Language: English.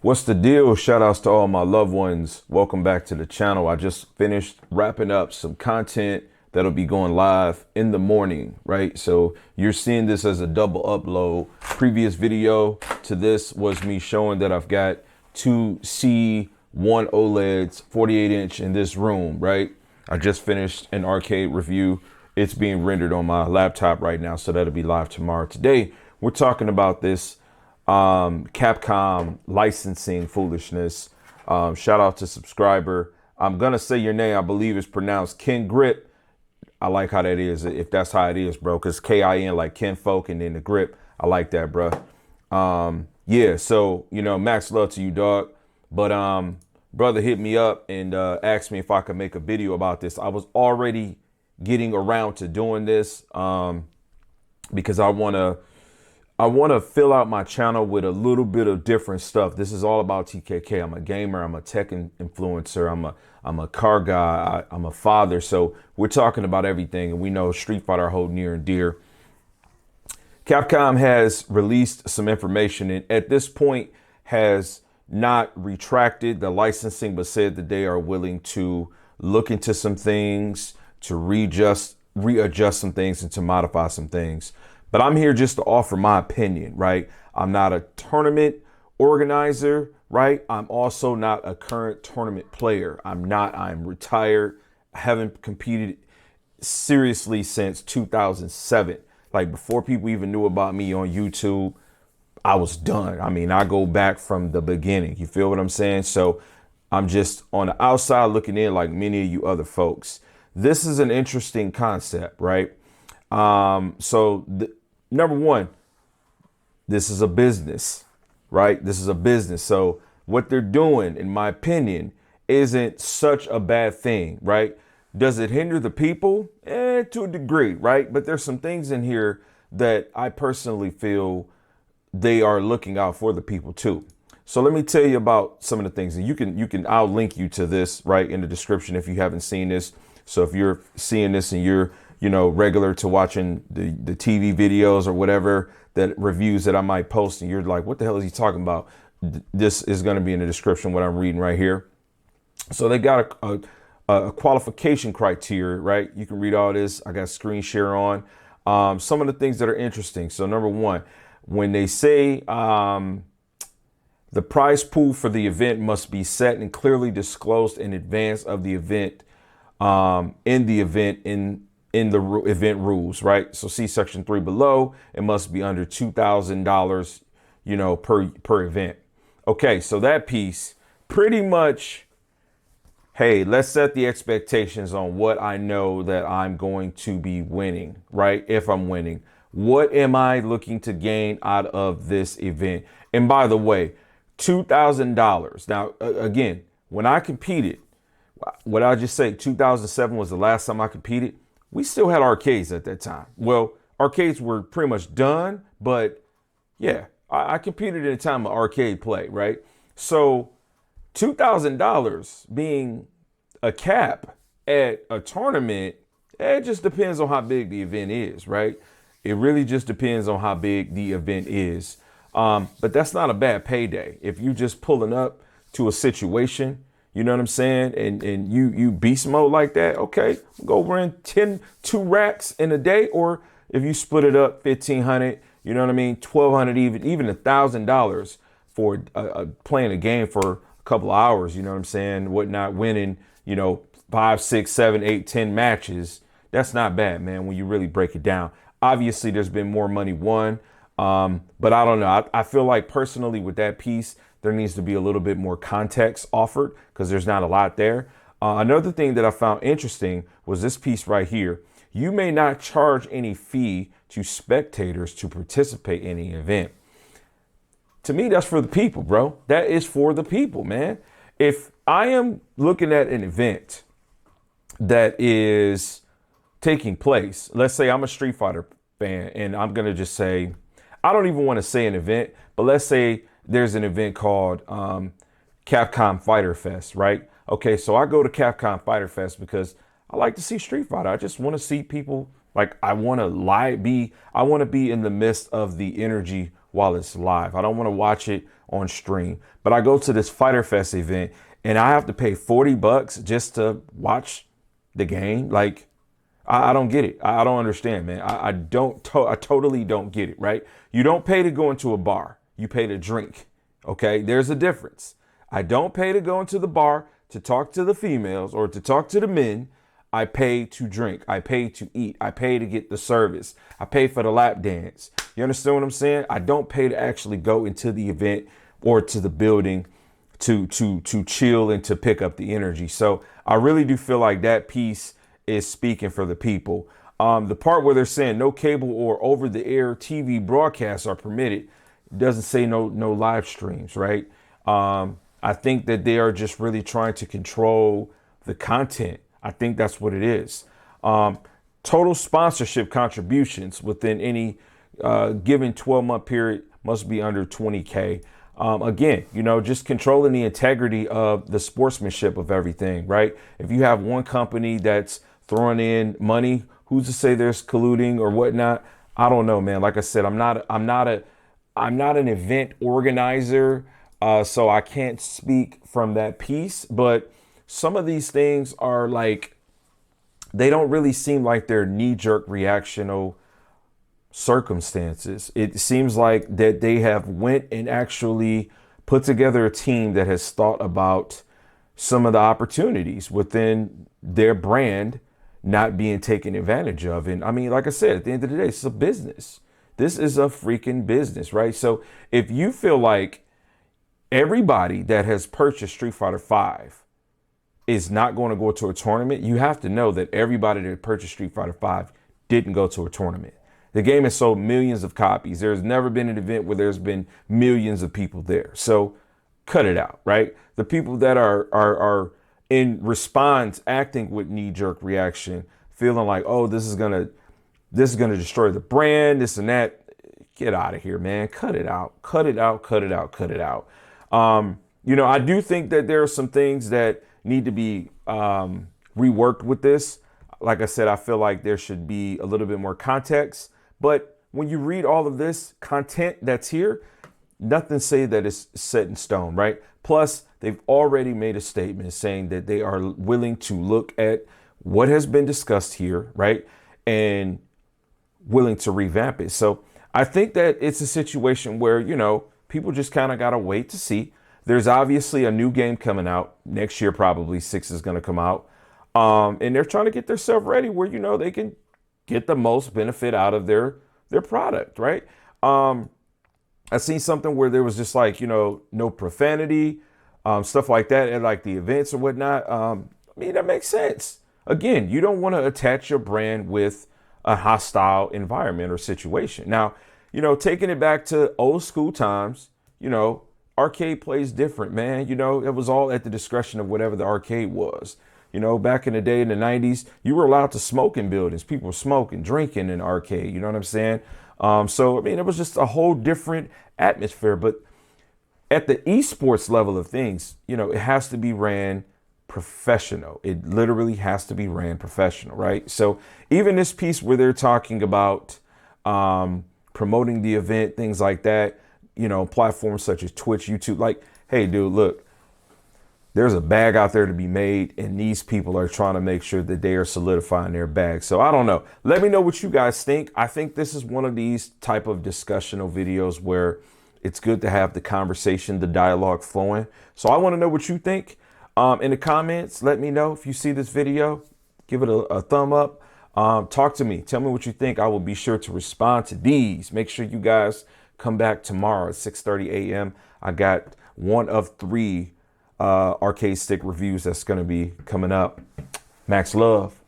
What's the deal? Shout outs to all my loved ones. Welcome back to the channel. I just finished wrapping up some content that'll be going live in the morning, right? So you're seeing this as a double upload. Previous video to this was me showing that I've got two C1 OLEDs, 48 inch in this room, right? I just finished an arcade review. It's being rendered on my laptop right now, so that'll be live tomorrow. Today, we're talking about this Capcom licensing foolishness. Shout out to subscriber. I'm gonna say your name. I believe it's pronounced Ken Grip. I like how that is, if that's how it is, bro, because K-I-N like Ken Folk and then the grip. I like that, bro. Yeah, so max love to you, dog. But brother hit me up and asked me if I could make a video about this. I was already getting around to doing this because I want to fill out my channel with a little bit of different stuff. This is all about TKK. I'm a gamer. I'm a tech influencer. I'm a car guy. I'm a father. So we're talking about everything. And we know Street Fighter I hold near and dear. Capcom has released some information and at this point has not retracted the licensing, but said that they are willing to look into some things, to readjust some things and to modify some things. But I'm here just to offer my opinion, right? I'm not a tournament organizer, right? I'm also not a current tournament player. I'm retired. I haven't competed seriously since 2007. Like before people even knew about me on YouTube, I was done. I mean, I go back from the beginning. You feel what I'm saying? So I'm just on the outside looking in like many of you other folks. This is an interesting concept, right? Number one, this is a business, right? This is a business. So what they're doing, in my opinion, isn't such a bad thing, right? Does it hinder the people? To a degree, right? But there's some things in here that I personally feel they are looking out for the people too. So let me tell you about some of the things, and I'll link you to this right in the description if you haven't seen this. So if you're seeing this and you're regular to watching the TV videos or whatever, that reviews that I might post, and you're like, what the hell is he talking about? This is going to be in the description, what I'm reading right here. So they got a qualification criteria, right? You can read all this. I got screen share on. Some of the things that are interesting. So number one, when they say the prize pool for the event must be set and clearly disclosed in advance of the event, in the event rules, right? So see section 3 below. It must be under $2,000, per event. Okay, so that piece pretty much, hey, let's set the expectations on what I know that I'm going to be winning, right? If I'm winning, what am I looking to gain out of this event? And by the way, $2,000. Now, again, when I competed, what I just say, 2007 was the last time I competed. We still had arcades at that time. Well, arcades were pretty much done, but yeah, I competed in a time of arcade play, right? So $2,000 being a cap at a tournament, it just depends on how big the event is, right? It really just depends on how big the event is. But that's not a bad payday. If you're just pulling up to a situation, you know what I'm saying? And you beast mode like that. Okay, go run 2 racks in a day. Or if you split it up, 1,500, you know what I mean? 1,200, even $1,000 for playing a game for a couple of hours, you know what I'm saying? Whatnot, winning, 5, 6, 7, 8, 10 matches. That's not bad, man, when you really break it down. Obviously, there's been more money won. But I don't know. I feel like personally with that piece, there needs to be a little bit more context offered because there's not a lot there. Another thing that I found interesting was this piece right here. You may not charge any fee to spectators to participate in the event. To me, that's for the people, bro. That is for the people, man. If I am looking at an event that is taking place, let's say I'm a Street Fighter fan and I'm going to just say, I don't even want to say an event, but let's say there's an event called Capcom Fighter Fest, right? Okay, so I go to Capcom Fighter Fest because I like to see Street Fighter. I just want to see people, like, I want to be in the midst of the energy while it's live. I don't want to watch it on stream. But I go to this Fighter Fest event and I have to pay $40 just to watch the game. Like, I don't get it. I don't understand, man. I totally don't get it, right? You don't pay to go into a bar. You pay to drink. Okay, there's a difference. I don't pay to go into the bar to talk to the females or to talk to the men. I pay to drink. I pay to eat. I pay to get the service. I pay for the lap dance. You understand what I'm saying? I don't pay to actually go into the event or to the building to chill and to pick up the energy. So I really do feel like that piece is speaking for the people. The part where they're saying no cable or over the air TV broadcasts are permitted doesn't say no live streams, right? I think that they are just really trying to control the content. I think that's what it is. Total sponsorship contributions within any given 12-month period must be under 20K. Again, just controlling the integrity of the sportsmanship of everything, right? If you have one company that's throwing in money, who's to say there's colluding or whatnot? I don't know, man. Like I said, I'm not an event organizer, so I can't speak from that piece. But some of these things are like, they don't really seem like they're knee-jerk reactional circumstances. It seems like that they have went and actually put together a team that has thought about some of the opportunities within their brand not being taken advantage of. And I mean, like I said, at the end of the day, it's a business. This is a freaking business, right? So if you feel like everybody that has purchased Street Fighter V is not going to go to a tournament, you have to know that everybody that purchased Street Fighter V didn't go to a tournament. The game has sold millions of copies. There's never been an event where there's been millions of people there. So cut it out, right? The people that are in response acting with knee-jerk reaction, feeling like, oh, this is gonna destroy the brand, this and that. Get out of here, man. Cut it out. Cut it out. Cut it out. Cut it out. I do think that there are some things that need to be reworked with this. Like I said, I feel like there should be a little bit more context. But when you read all of this content that's here, nothing say that it's set in stone, right? Plus, they've already made a statement saying that they are willing to look at what has been discussed here, right? And willing to revamp it. So I think that it's a situation where, people just kind of got to wait to see. There's obviously a new game coming out next year, probably 6 is going to come out. And they're trying to get themselves ready where, they can get the most benefit out of their product, right? I seen something where there was just like, no profanity, stuff like that at like the events or whatnot. I mean, that makes sense. Again, you don't want to attach your brand with a hostile environment or situation. Now, taking it back to old school times, arcade plays different, man. It was all at the discretion of whatever the arcade was. Back in the day in the 90s, you were allowed to smoke in buildings. People were smoking, drinking in the arcade. You know what I'm saying? So, I mean, it was just a whole different atmosphere. But at the esports level of things, it has to be ran professional. It literally has to be ran professional, right? So even this piece where they're talking about promoting the event, things like that, platforms such as Twitch, YouTube, like, hey, dude, look, there's a bag out there to be made, and these people are trying to make sure that they are solidifying their bag. So I don't know. Let me know what you guys think. I think this is one of these type of discussional videos where it's good to have the conversation, the dialogue flowing. So I want to know what you think. In the comments, let me know if you see this video. Give it a thumb up. Talk to me. Tell me what you think. I will be sure to respond to these. Make sure you guys come back tomorrow at 6:30 a.m. I got one of 3 arcade stick reviews that's going to be coming up. Max love.